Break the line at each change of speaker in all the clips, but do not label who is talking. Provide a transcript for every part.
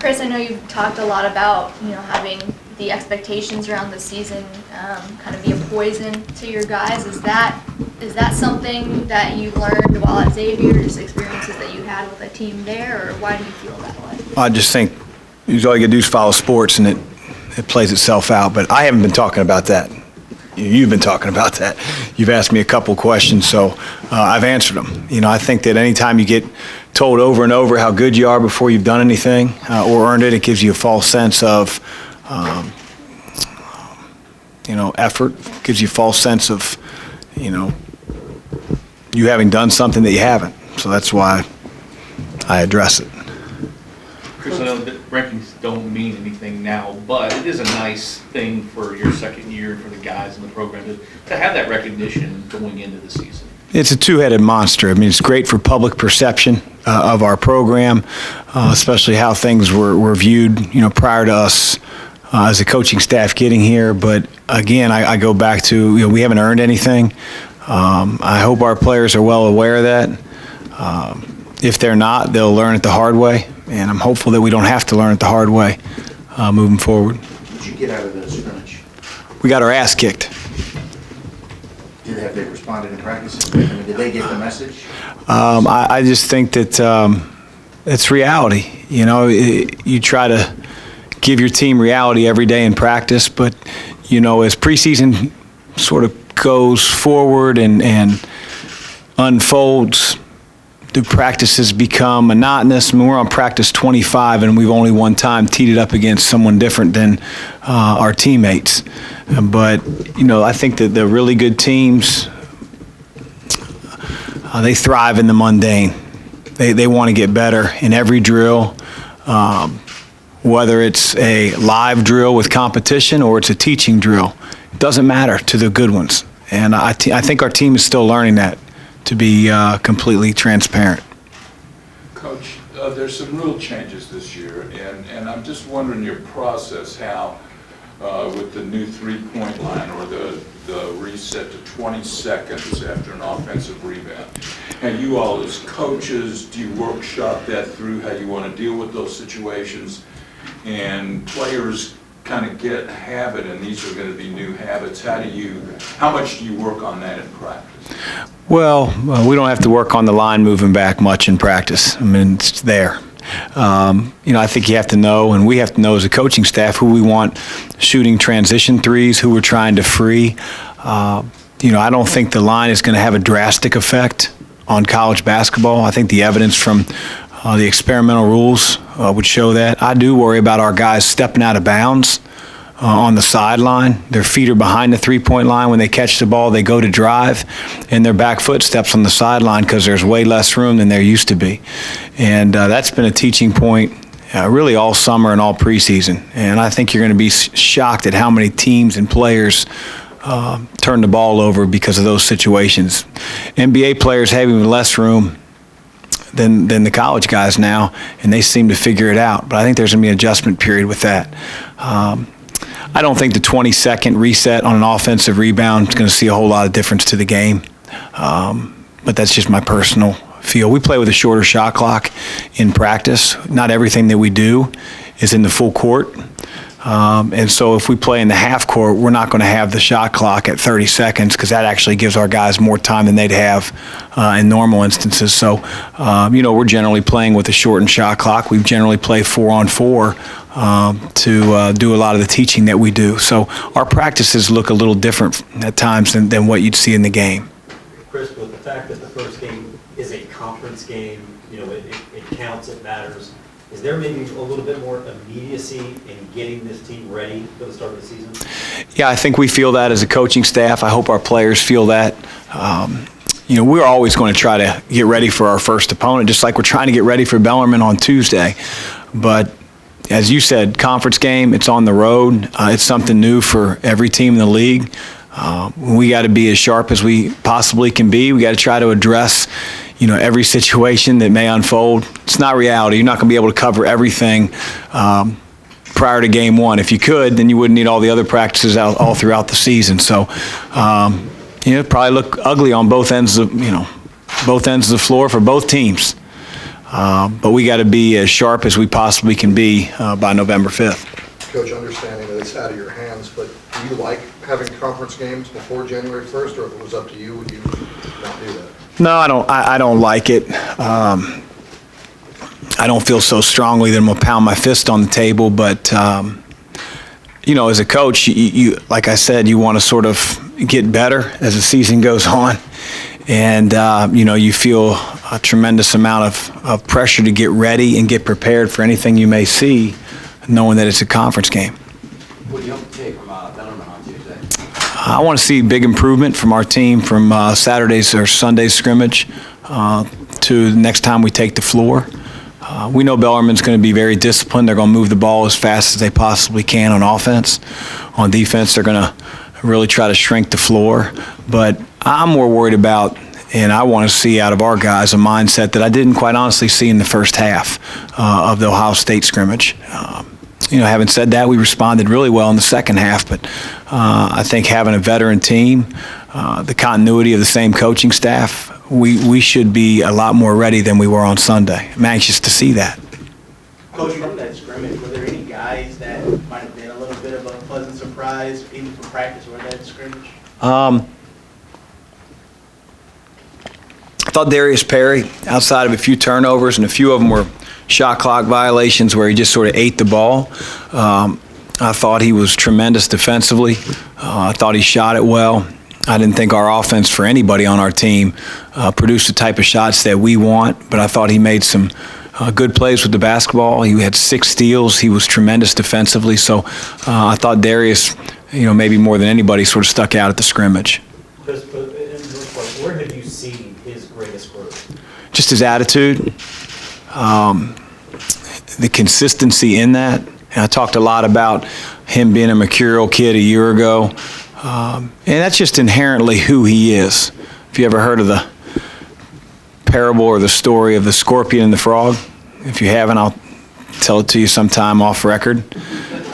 Chris, I know you've talked a lot about, having the expectations around the season kind of be a poison to your guys. Is that something that you learned while at Xavier, just experiences that you had with a team there, or why do you feel that way?
I just think all you got to do is follow sports, and it plays itself out. But I haven't been talking about that. You've been talking about that. You've asked me a couple questions, so I've answered them. I think that anytime you get told over and over how good you are before you've done anything or earned it, it gives you a false sense of, effort. It gives you a false sense of, you having done something that you haven't. So that's why I address it.
Chris, I know that rankings don't mean anything now, but it is a nice thing for your second year for the guys in the program to have that recognition going into the season. It's
a two-headed monster. I mean, it's great for public perception of our program, especially how things were viewed, prior to us as a coaching staff getting here. But again, I go back to, we haven't earned anything. I hope our players are well aware of that. If they're not, they'll learn it the hard way, and I'm hopeful that we don't have to learn it the hard way moving forward.
What did you get out of the scrimmage?
We got our ass kicked.
Have they responded in practice? I mean, did they get the message?
I just think that it's reality. You try to give your team reality every day in practice, but, as preseason sort of goes forward and unfolds, the practices become monotonous. I mean, we're on practice 25, and we've only one time teed it up against someone different than our teammates. But, I think that the really good teams, they thrive in the mundane. They want to get better in every drill, whether it's a live drill with competition or it's a teaching drill. It doesn't matter to the good ones. And I think our team is still learning that, to be completely transparent.
Coach, there's some rule changes this year, and I'm just wondering your process, how with the new three-point line or the reset to 20 seconds after an offensive rebound. And you all as coaches, do you workshop that through how you want to deal with those situations? And players kind of get a habit, and these are going to be new habits. How much do you work on that in practice?
Well, we don't have to work on the line moving back much in practice. I mean, it's there. I think you have to know, and we have to know as a coaching staff, who we want shooting transition threes, who we're trying to free. I don't think the line is going to have a drastic effect on college basketball. I think the evidence from the experimental rules would show that. I do worry about our guys stepping out of bounds on the sideline. Their feet are behind the three-point line. When they catch the ball, they go to drive, and their back foot steps on the sideline because there's way less room than there used to be. And that's been a teaching point really all summer and all preseason. And I think you're going to be shocked at how many teams and players turn the ball over because of those situations. NBA players have even less room than the college guys now, and they seem to figure it out. But I think there's going to be an adjustment period with that. I don't think the 20-second reset on an offensive rebound is going to see a whole lot of difference to the game. But that's just my personal feel. We play with a shorter shot clock in practice. Not everything that we do is in the full court. And so if we play in the half court, we're not going to have the shot clock at 30 seconds because that actually gives our guys more time than they'd have in normal instances. So, we're generally playing with a shortened shot clock. We generally play 4-on-4 to do a lot of the teaching that we do. So our practices look a little different at times than what you'd see in the game.
Chris, with the fact that the first game is a conference game, it counts, it matters. Is there maybe a little bit more immediacy in getting this team ready for the start of the season?
Yeah, I think we feel that as a coaching staff. I hope our players feel that. We're always going to try to get ready for our first opponent, just like we're trying to get ready for Bellarmine on Tuesday. But as you said, conference game, it's on the road. It's something new for every team in the league. We got to be as sharp as we possibly can be. We got to try to address every situation that may unfold. It's not reality. You're not going to be able to cover everything prior to game one. If you could, then you wouldn't need all the other practices all throughout the season. So, it'd probably look ugly on both ends of the floor for both teams. But we got to be as sharp as we possibly can be by November 5th.
Coach, understanding that it's out of your hands, but do you like having conference games before January 1st, or if it was up to you, would you not do that?
No, I don't like it. I don't feel so strongly that I'm going to pound my fist on the table, but, as a coach, you like I said, you want to sort of get better as the season goes on. And, you feel a tremendous amount of pressure to get ready and get prepared for anything you may see, knowing that it's a conference game.
What do you hope to take from Bellarmine on Tuesday?
I want to see big improvement from our team from Saturday's or Sunday's scrimmage to the next time we take the floor. We know Bellarmine's going to be very disciplined. They're going to move the ball as fast as they possibly can on offense. On defense, they're going to really try to shrink the floor. But I'm more worried about, and I want to see out of our guys, a mindset that I didn't quite honestly see in the first half of the Ohio State scrimmage. Having said that, we responded really well in the second half, but I think having a veteran team, the continuity of the same coaching staff, we should be a lot more ready than we were on Sunday. I'm anxious to see that.
Coach, from that scrimmage, were there any guys that might have been a little bit of a pleasant surprise, even from practice or that scrimmage?
I thought Darius Perry, outside of a few turnovers, and a few of them were shot clock violations where he just sort of ate the ball. I thought he was tremendous defensively. I thought he shot it well. I didn't think our offense for anybody on our team produced the type of shots that we want, but I thought he made some good plays with the basketball. He had 6 steals. He was tremendous defensively. So I thought Darius, maybe more than anybody, sort of stuck out at the scrimmage.
Chris, but in your part, where have you seen his greatest growth?
Just his attitude, the consistency in that. And I talked a lot about him being a mercurial kid a year ago. And that's just inherently who he is. If you ever heard of the parable or the story of the scorpion and the frog, if you haven't, I'll tell it to you sometime off record.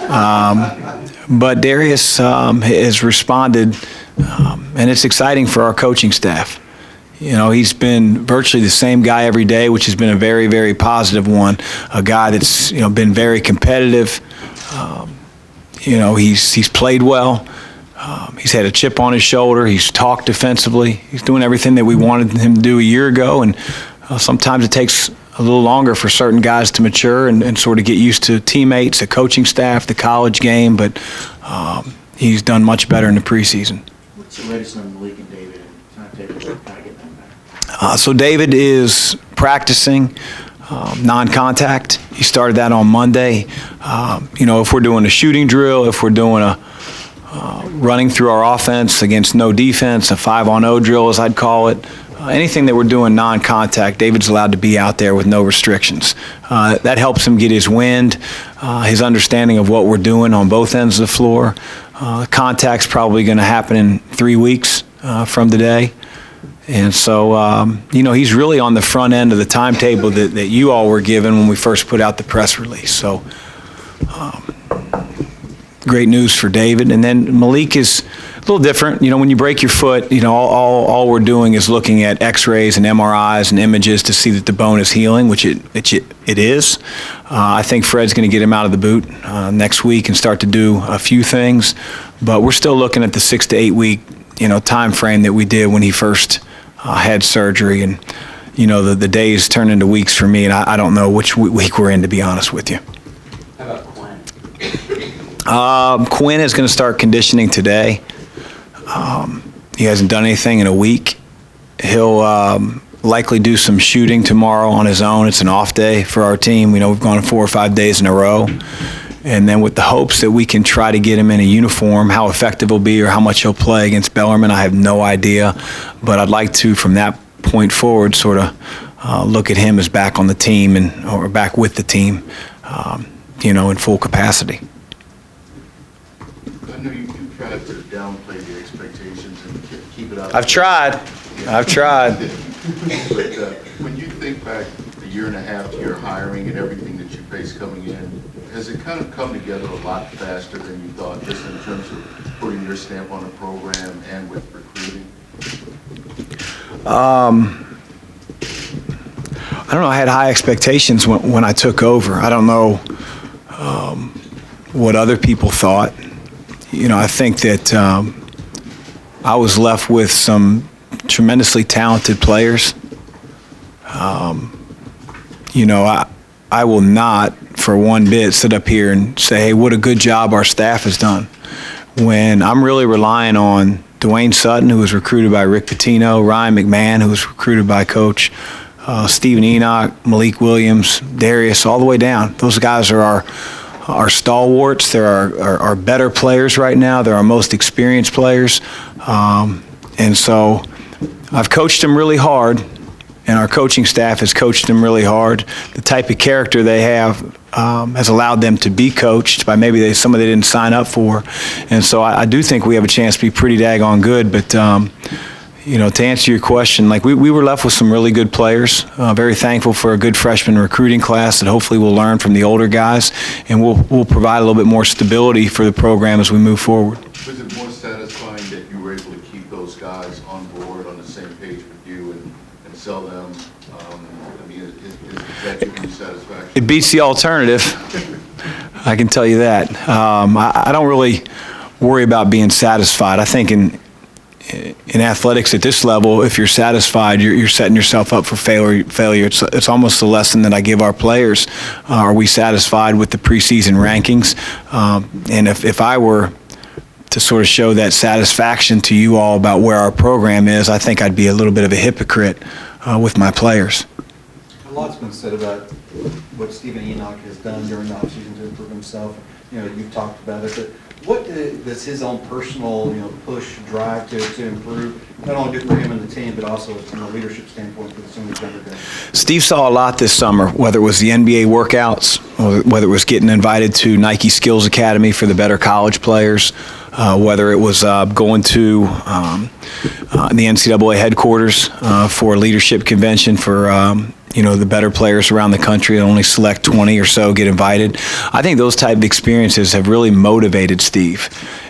But Darius has responded, and it's exciting for our coaching staff. He's been virtually the same guy every day, which has been a very, very positive one. A guy that's, been very competitive. He's played well. He's had a chip on his shoulder. He's talked defensively. He's doing everything that we wanted him to do a year ago. And sometimes it takes a little longer for certain guys to mature and sort of get used to teammates, the coaching staff, the college game. But he's done much better in the preseason.
What's the latest on Malik and David and timetable for kind of getting them back?
So David is practicing non-contact. He started that on Monday. If we're doing a shooting drill, if we're doing a running through our offense against no defense, a 5-on-0 drill as I'd call it, anything that we're doing non-contact, David's allowed to be out there with no restrictions. That helps him get his wind, his understanding of what we're doing on both ends of the floor. Contact's probably going to happen in 3 weeks from today. And so, he's really on the front end of the timetable that you all were given when we first put out the press release. So, great news for David. And then Malik is a little different. When you break your foot, all we're doing is looking at x-rays and MRIs and images to see that the bone is healing, which it is. I think Fred's going to get him out of the boot next week and start to do a few things. But we're still looking at the 6 to 8 week, time frame that we did when he first had surgery. And, the days turn into weeks for me, and I don't know which week we're in, to be honest with you.
How about Quinn?
Quinn is going to start conditioning today. He hasn't done anything in a week. He'll likely do some shooting tomorrow on his own. It's an off day for our team. We've gone 4 or 5 days in a row. And then with the hopes that we can try to get him in a uniform, how effective he'll be or how much he'll play against Bellarmine, I have no idea. But I'd like to, from that point forward, sort of look at him as back on the team or back with the team, in full capacity.
I know you tried to downplay the expectations and keep it up.
I've tried.
But when you think back a year and a half to your hiring and everything that you faced coming in, has it kind of come together a lot faster than you thought, just in terms of putting your stamp on the program and with recruiting?
I don't know, I had high expectations when I took over. I don't know what other people thought. I think that I was left with some tremendously talented players. I will not for one bit sit up here and say, hey, what a good job our staff has done, when I'm really relying on Dwayne Sutton, who was recruited by Rick Pitino, Ryan McMahon, who was recruited by Coach Stephen Enoch, Malik Williams, Darius, all the way down. Those guys are our stalwarts. They're our better players right now. They're our most experienced players. And so I've coached them really hard, and our coaching staff has coached them really hard. The type of character they have has allowed them to be coached by maybe somebody they didn't sign up for. And so I do think we have a chance to be pretty daggone good. But, to answer your question, we were left with some really good players. Very thankful for a good freshman recruiting class that hopefully we'll learn from the older guys, and we'll provide a little bit more stability for the program as we move forward.
Was it more satisfying that you were able to keep those guys on board, on the same page with you, and sell them? Is that your satisfaction?
It beats the alternative. I can tell you that. I don't really worry about being satisfied. I think in athletics at this level, if you're satisfied, you're setting yourself up for failure. It's almost the lesson that I give our players. Are we satisfied with the preseason rankings? And if I were to sort of show that satisfaction to you all about where our program is, I think I'd be a little bit of a hypocrite with my players.
A lot's been said about what Stephen Enoch has done during the offseason to improve himself. You've talked about it, but what does his own personal, push, drive to improve, not only good for him and the team, but also from a leadership standpoint for some of these younger guys?
Steve saw a lot this summer, whether it was the NBA workouts, or whether it was getting invited to Nike Skills Academy for the better college players, whether it was going to the NCAA headquarters for a leadership convention for the better players around the country, and only select 20 or so get invited. I think those type of experiences have really motivated Steve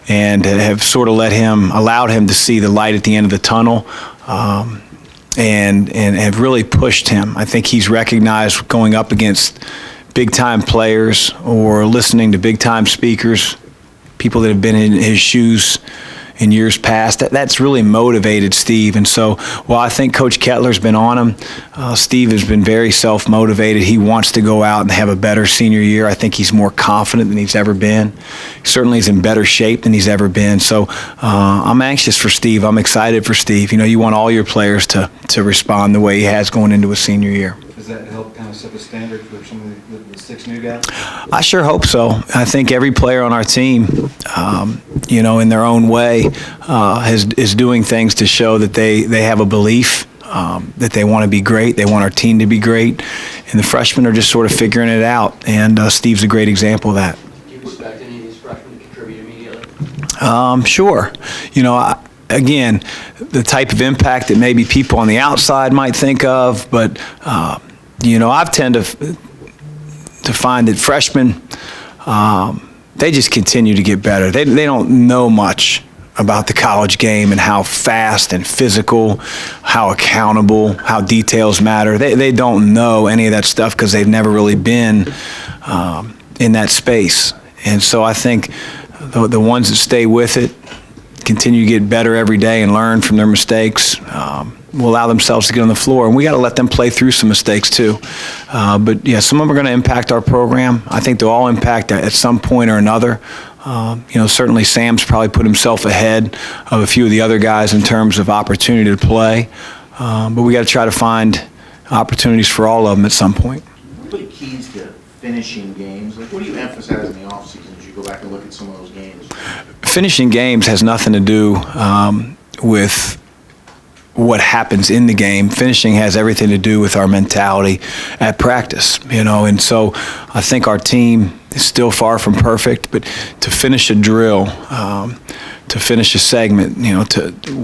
and have sort of allowed him to see the light at the end of the tunnel, and have really pushed him. I think he's recognized going up against big-time players or listening to big-time speakers, people that have been in his shoes in years past, that's really motivated Steve. And so while I think Coach Kettler's been on him, Steve has been very self-motivated. He wants to go out and have a better senior year. I think he's more confident than he's ever been. Certainly he's in better shape than he's ever been. So I'm anxious for Steve. I'm excited for Steve. You want all your players to respond the way he has going into his senior year.
Does that help kind of set the standard for some of the 6 new guys?
I sure hope so. I think every player on our team, in their own way, is doing things to show that they have a belief, that they want to be great. They want our team to be great. And the freshmen are just sort of figuring it out. And Steve's a great example of that.
Do you expect any of these freshmen to contribute immediately?
Sure. Again, the type of impact that maybe people on the outside might think of, but I've tend to find that freshmen, they just continue to get better. They don't know much about the college game and how fast and physical, how accountable, how details matter. They don't know any of that stuff because they've never really been in that space. And so I think the ones that stay with it, continue to get better every day and learn from their mistakes, will allow themselves to get on the floor. And we got to let them play through some mistakes too. But yeah, some of them are going to impact our program. I think they'll all impact at some point or another. Certainly Sam's probably put himself ahead of a few of the other guys in terms of opportunity to play. But we got to try to find opportunities for all of them at some point.
What are the keys to finishing games? What do you emphasize in the offseason as you go back and look at some of those games?
Finishing games has nothing to do with what happens in the game. Finishing has everything to do with our mentality at practice, and so I think our team is still far from perfect, but to finish a drill, to finish a segment,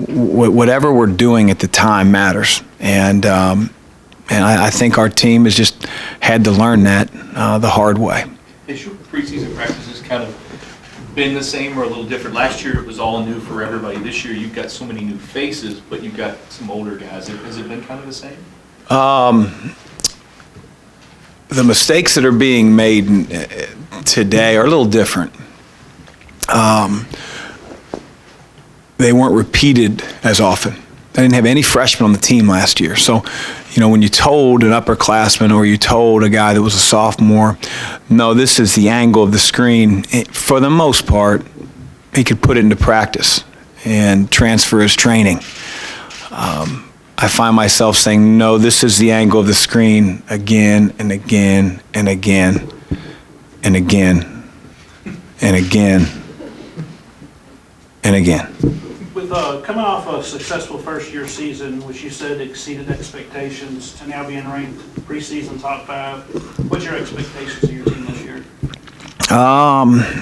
whatever we're doing at the time matters. And I think our team has just had to learn that the hard way.
Has your preseason practices kind of been the same or a little different? Last year it was all new for everybody. This year you've got so many new faces, but you've got some older guys. Has it been kind of the same?
the mistakes that are being made today are a little different. They weren't repeated as often. I didn't have any freshmen on the team last year. So, when you told an upperclassman or you told a guy that was a sophomore, no, this is the angle of the screen, for the most part, he could put it into practice and transfer his training. I find myself saying, no, this is the angle of the screen again and again and again and again and again and again.
With coming off a successful first-year season, which you said exceeded expectations, to now being ranked preseason top 5, what's your expectations of your team this year?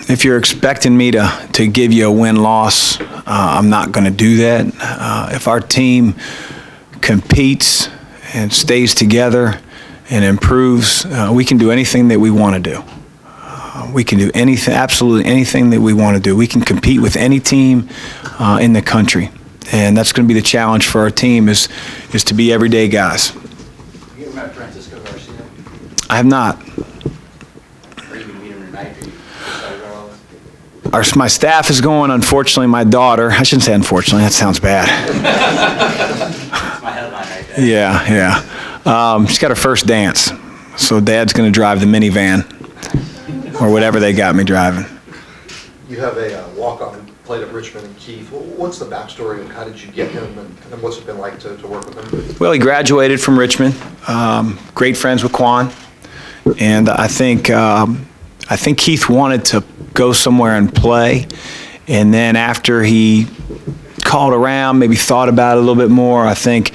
If you're expecting me to give you a win-loss, I'm not going to do that. If our team competes and stays together and improves, we can do anything that we want to do. We can do anything, absolutely anything that we want to do. We can compete with any team in the country, and that's going to be the challenge for our team is to be everyday guys.
You ever met Francisco Garcia?
I have not.
Or you can meet him tonight?
My staff is going. Unfortunately, my daughter. I shouldn't say unfortunately. That sounds bad.
That's my headline right there.
Yeah. She's got her first dance, so Dad's going to drive the minivan or whatever they got me driving.
You have a walk-on who played at Richmond and Keith. What's the backstory and how did you get him and what's it been like to work with him?
Well, he graduated from Richmond. Great friends with Quan, and I think Keith wanted to go somewhere and play, and then after he called around, maybe thought about it a little bit more, I think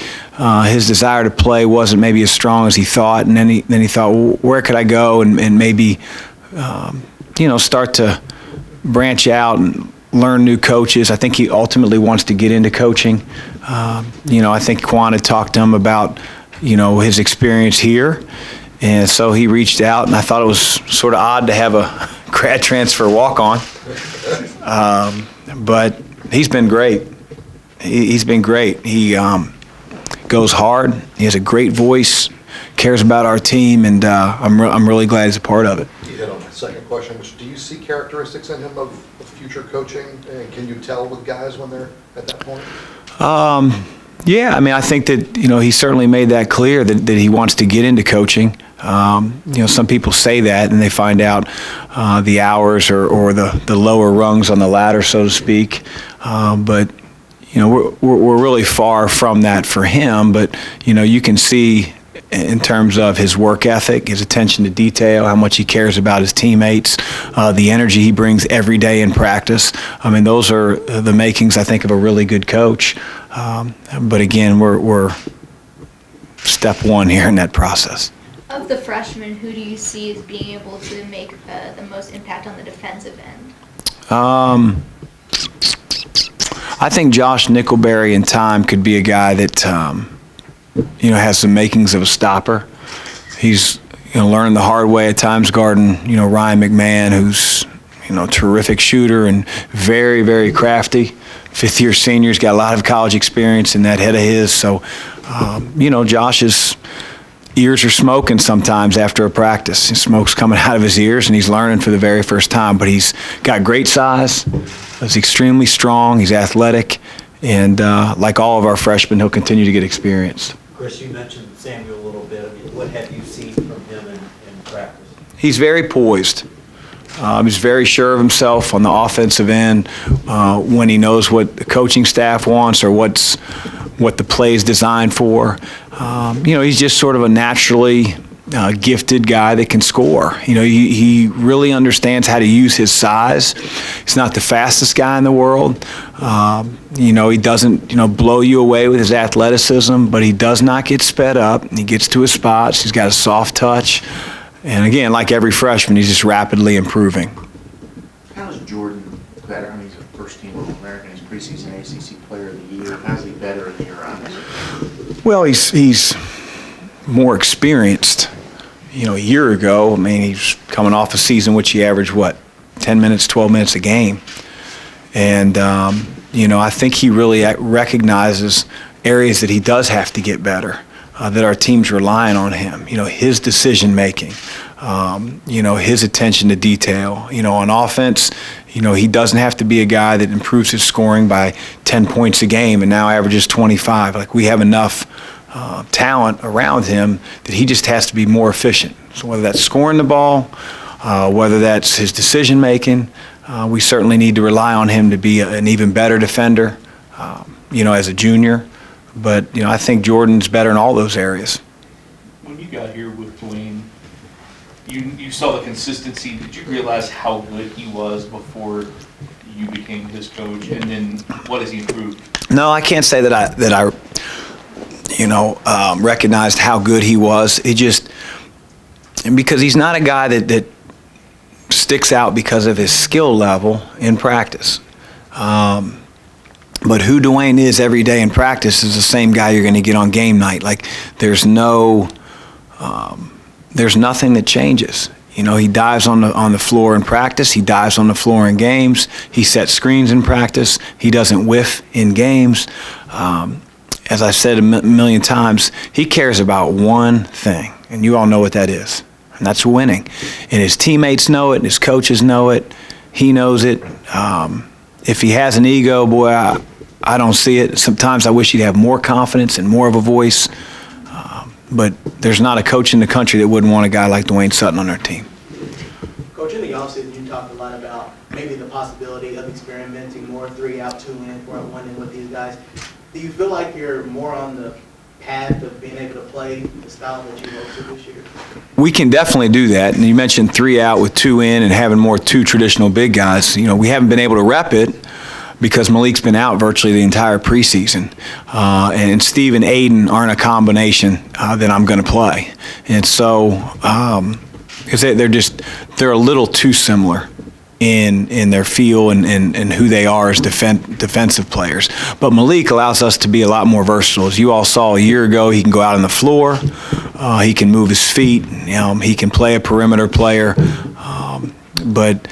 his desire to play wasn't maybe as strong as he thought, and then he thought, well, where could I go and maybe start to branch out and learn new coaches. I think he ultimately wants to get into coaching. I think Quan had talked to him about, his experience here. And so he reached out, and I thought it was sort of odd to have a grad transfer walk-on. But he's been great. He's been great. He goes hard. He has a great voice, cares about our team, and I'm really glad he's a part of it.
You hit on my second question, which do you see characteristics in him of future coaching? And can you tell with guys when they're at that point?
Yeah, I think that, he certainly made that clear that he wants to get into coaching. Some people say that and they find out the hours or the lower rungs on the ladder, so to speak. But we're really far from that for him. But, you can see in terms of his work ethic, his attention to detail, how much he cares about his teammates, the energy he brings every day in practice. Those are the makings, I think, of a really good coach. But again, we're step one here in that process.
Of the freshmen, who do you see as being able to make the most impact on the defensive end?
I think Josh Nickelberry in time could be a guy that has some makings of a stopper. He's learned the hard way at times guarding Ryan McMahon, who's a terrific shooter and very, very crafty. Fifth-year senior's got a lot of college experience in that head of his. So, Josh's ears are smoking sometimes after a practice. Smoke's coming out of his ears, and he's learning for the very first time. But he's got great size. He's extremely strong. He's athletic. And like all of our freshmen, he'll continue to get experience.
Chris, you mentioned Samuel a little bit. What have you seen from him in practice?
He's very poised. He's very sure of himself on the offensive end when he knows what the coaching staff wants or what the play is designed for. He's just sort of a naturally gifted guy that can score. He really understands how to use his size. He's not the fastest guy in the world. He doesn't, blow you away with his athleticism, but he does not get sped up. He gets to his spots. He's got a soft touch. And again, like every freshman, he's just rapidly improving.
How's Jordan better? He's a first-team All-American. He's preseason ACC Player of the Year. How's he better in your eyes?
Well, he's more experienced. A year ago, he's coming off a season which he averaged, 10 minutes, 12 minutes a game. And, I think he really recognizes areas that he does have to get better. that our team's relying on him. You know, his decision making, you know, his attention to detail. You know, on offense, you know, he doesn't have to be a guy that improves his scoring by 10 points a game and now averages 25. Like, we have enough talent around him that he just has to be more efficient. So whether that's scoring the ball, whether that's his decision making, we certainly need to rely on him to be an even better defender, you know, as a junior. But, you know, I think Jordan's better in all those areas.
When you got here with Dwayne, you saw the consistency. Did you realize how good he was before you became his coach? And then what has he improved?
No, I can't say that I you know, recognized how good he was. He just, because he's not a guy that sticks out because of his skill level in practice. But who Dwayne is every day in practice is the same guy you're going to get on game night. Like, there's nothing that changes. You know, he dives on the floor in practice. He dives on the floor in games. He sets screens in practice. He doesn't whiff in games. As I've said a million times, he cares about one thing, and you all know what that is, and that's winning. And his teammates know it, and his coaches know it. He knows it. If he has an ego, boy, I don't see it. Sometimes I wish he'd have more confidence and more of a voice. But there's not a coach in the country that wouldn't want a guy like Dwayne Sutton on their team.
Coach, in the offseason, you talked a lot about maybe the possibility of experimenting more 3 out, 2 in, 4 out, 1 in with these guys. Do you feel like you're more on the path of being able to play the style that you hope to this year?
We can definitely do that. And you mentioned 3 out with 2 in and having more 2 traditional big guys. You know, we haven't been able to rep it because Malik's been out virtually the entire preseason. And Steve and Aiden aren't a combination that I'm going to play. And so, because they're a little too similar in their feel and who they are as defensive players. But Malik allows us to be a lot more versatile. As you all saw a year ago, he can go out on the floor, he can move his feet, he can play a perimeter player, but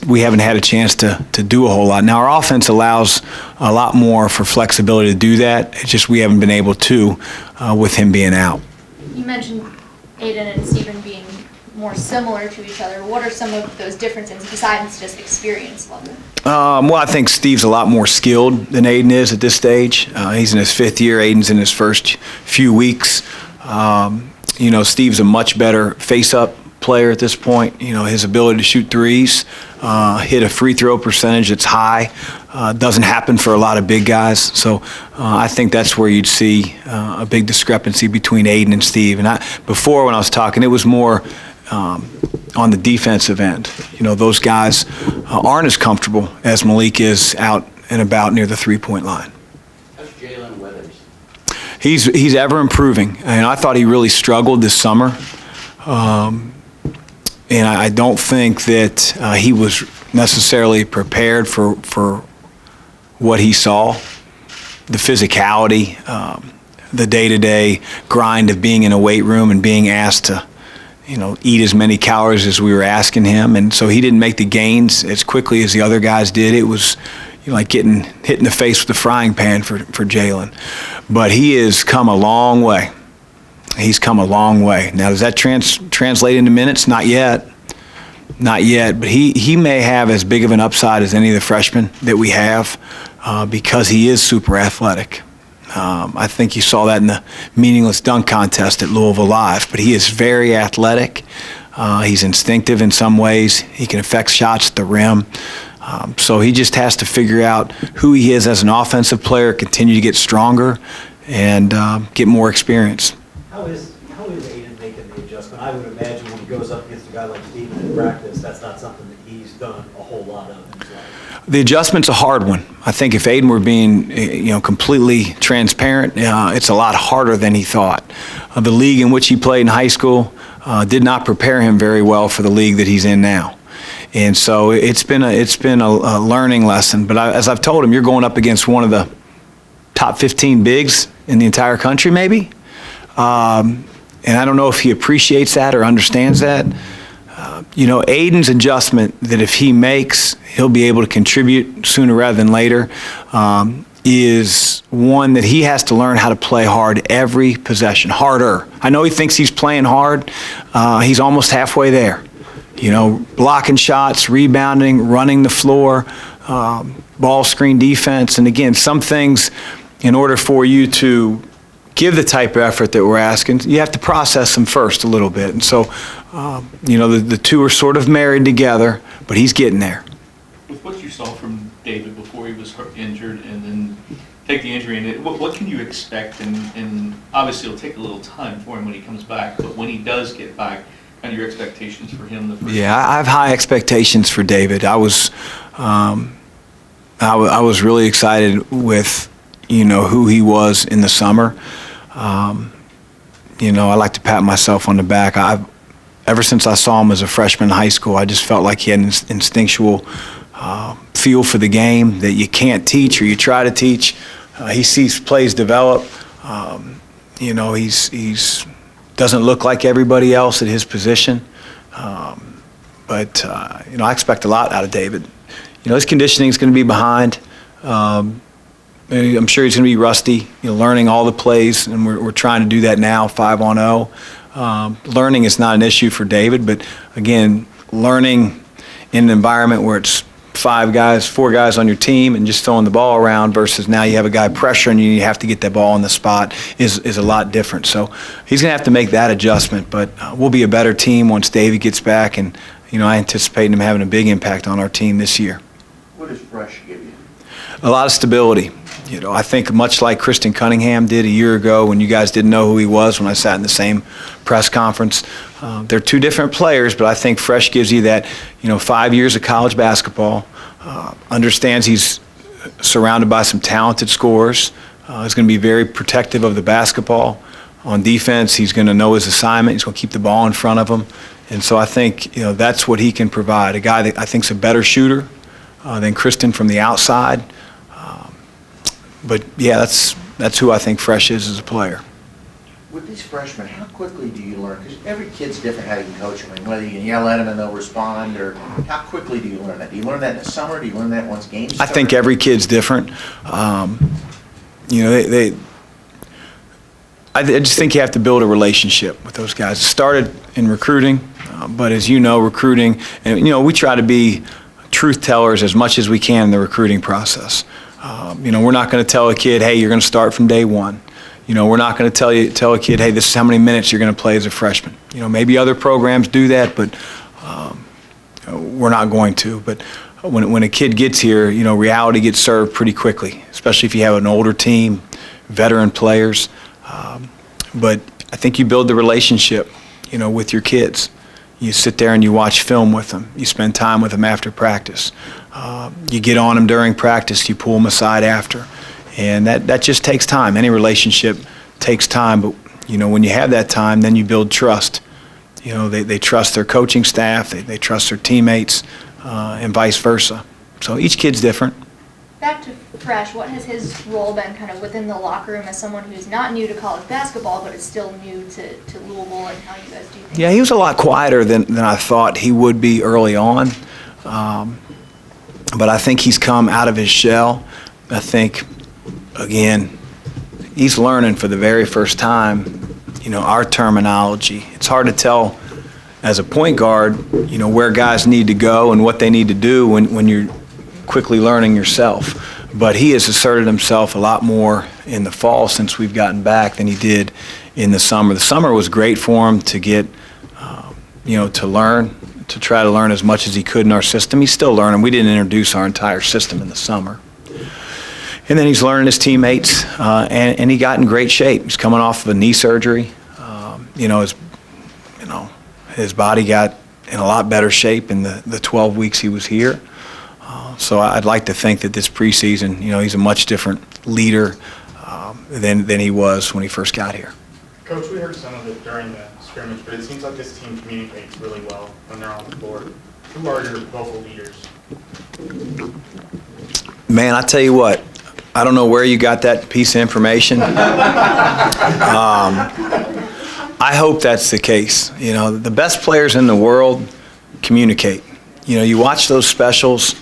we haven't had a chance to do a whole lot. Now, our offense allows a lot more for flexibility to do that. It's just we haven't been able to with him being out.
You mentioned Aiden and Steven being more similar to each other. What are some of those differences besides just experience level?
Well, I think Steve's a lot more skilled than Aiden is at this stage. He's in his 5th year. Aiden's in his first few weeks. You know, Steve's a much better face-up player at this point. You know, his ability to shoot threes, hit a free throw percentage that's high, doesn't happen for a lot of big guys. So I think that's where you'd see a big discrepancy between Aiden and Steve. And before when I was talking, it was more on the defensive end. You know, those guys aren't as comfortable as Malik is out and about near the 3-point line.
How's Jalen Withers?
He's ever improving, and I thought he really struggled this summer. And I don't think that he was necessarily prepared for what he saw, the physicality, the day-to-day grind of being in a weight room and being asked to, you know, eat as many calories as we were asking him. And so he didn't make the gains as quickly as the other guys did. It was, you know, like hit in the face with a frying pan for Jalen. But he has come a long way. He's come a long way. Now, does that translate into minutes? Not yet. Not yet. But he may have as big of an upside as any of the freshmen that we have because he is super athletic. I think you saw that in the meaningless dunk contest at Louisville Live. But he is very athletic. He's instinctive in some ways. He can affect shots at the rim. So he just has to figure out who he is as an offensive player, continue to get stronger, and get more experience.
How is Aiden making the adjustment? I would imagine when he goes up against a guy like Steven in practice, that's not something that he's done a whole lot of in his life.
The adjustment's a hard one. I think if Aiden were being, you know, completely transparent, it's a lot harder than he thought. The league in which he played in high school did not prepare him very well for the league that he's in now. And so it's been a learning lesson. But as I've told him, you're going up against one of the top 15 bigs in the entire country, maybe. And I don't know if he appreciates that or understands that. You know, Aiden's adjustment that if he makes, he'll be able to contribute sooner rather than later, is one that he has to learn how to play hard every possession, harder. I know he thinks he's playing hard. He's almost halfway there. You know, blocking shots, rebounding, running the floor, ball screen defense. And again, some things, in order for you to give the type of effort that we're asking, you have to process them first a little bit. And so, you know, the two are sort of married together, but he's getting there.
With what you saw from David before he was injured and then take the injury, and what can you expect? And obviously it'll take a little time for him when he comes back, but when he does get back, kind of your expectations for him the first
Yeah, I have high expectations for David. I was really excited with, you know, who he was in the summer. You know, I like to pat myself on the back. Ever since I saw him as a freshman in high school, I just felt like he had an instinctual feel for the game that you can't teach or you try to teach. He sees plays develop. You know, he's doesn't look like everybody else at his position. But you know, I expect a lot out of David. You know, his conditioning is going to be behind. I'm sure he's going to be rusty, you know, learning all the plays, and we're trying to do that now, 5-on-0. Learning is not an issue for David, but again, learning in an environment where it's 4 guys on your team and just throwing the ball around versus now you have a guy pressuring you, you have to get that ball on the spot is a lot different. So he's going to have to make that adjustment, but we'll be a better team once David gets back, and you know, I anticipate him having a big impact on our team this year.
What does Fresh give you?
A lot of stability. You know, I think much like Kristen Cunningham did a year ago when you guys didn't know who he was when I sat in the same press conference. They're two different players, but I think Fresh gives you that, you know, 5 years of college basketball, understands he's surrounded by some talented scorers. He's going to be very protective of the basketball. On defense, he's going to know his assignment. He's going to keep the ball in front of him. And so I think, you know, that's what he can provide. A guy that I think is a better shooter than Kristen from the outside. But yeah, that's who I think Fresh is as a player.
With these freshmen, how quickly do you learn? Because every kid's different how you can coach them. I mean, whether you can yell at them and they'll respond, or how quickly do you learn that? Do you learn that in the summer? Do you learn that once games start?
I think every kid's different. You know, I just think you have to build a relationship with those guys. It started in recruiting, but as you know, recruiting, and you know, we try to be truth tellers as much as we can in the recruiting process. You know, we're not going to tell a kid, hey, you're going to start from day one. You know, we're not going to tell a kid, hey, this is how many minutes you're going to play as a freshman. You know, maybe other programs do that, but we're not going to. But when a kid gets here, you know, reality gets served pretty quickly, especially if you have an older team, veteran players. But I think you build the relationship, you know, with your kids. You sit there and you watch film with them. You spend time with them after practice. You get on them during practice. You pull them aside after. And that just takes time. Any relationship takes time. But, you know, when you have that time, then you build trust. You know, they trust their coaching staff. They trust their teammates and vice versa. So each kid's different.
Back to Fresh, what has his role been kind of within the locker room as someone who's not new to college basketball, but is still new to Louisville and how you guys do things?
Yeah, he was a lot quieter than I thought he would be early on. But I think he's come out of his shell. I think, again, he's learning for the very first time, you know, our terminology. It's hard to tell as a point guard, you know, where guys need to go and what they need to do when you're quickly learning yourself. But he has asserted himself a lot more in the fall since we've gotten back than he did in the summer. The summer was great for him to get, you know, to learn, to try to learn as much as he could in our system. He's still learning. We didn't introduce our entire system in the summer. And then he's learning his teammates, and he got in great shape. He's coming off of a knee surgery. You know, his body got in a lot better shape in the 12 weeks he was here. So I'd like to think that this preseason, you know, he's a much different leader than he was when he first got here.
Coach, we heard some of it during the scrimmage, but it seems like this team communicates really well when they're on the floor. Who are your vocal leaders?
Man, I tell you what, I don't know where you got that piece of information. I hope that's the case. You know, the best players in the world communicate. You know, you watch those specials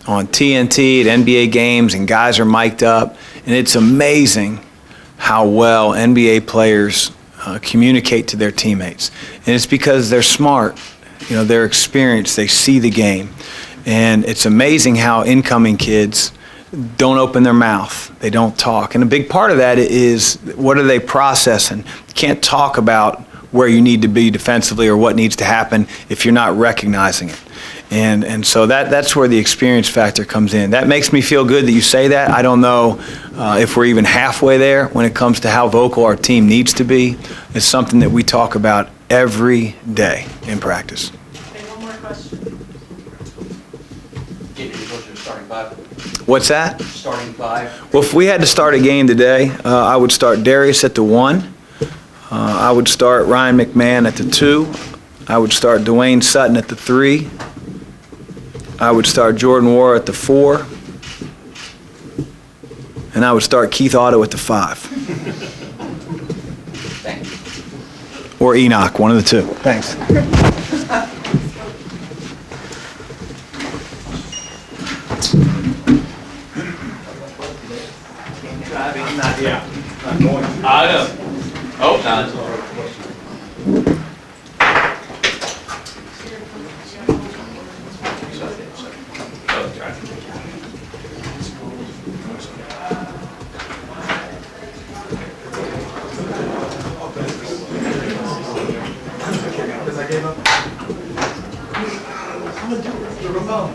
on TNT at NBA games, and guys are mic'd up, and it's amazing how well NBA players communicate to their teammates. And it's because they're smart, they're experienced, they see the game. And it's amazing how incoming kids don't open their mouth, they don't talk. And a big part of that is, what are they processing? You can't talk about where you need to be defensively or what needs to happen if you're not recognizing it. And so that's where the experience factor comes in. That makes me feel good that you say that. I don't know if we're even halfway there when it comes to how vocal our team needs to be. It's something that we talk about every day in practice.
Okay, one more question.
What's that?
Starting five.
Well, if we had to start a game today, I would start Darius at the 1. I would start Ryan McMahon at the 2. I would start Dwayne Sutton at the 3. I would start Jordan Nwora at the 4. And I would start Keith Oddo at the 5.
Thank you.
Or Enoch, one of the two. Thanks.
I know. Oh, not.
The remote.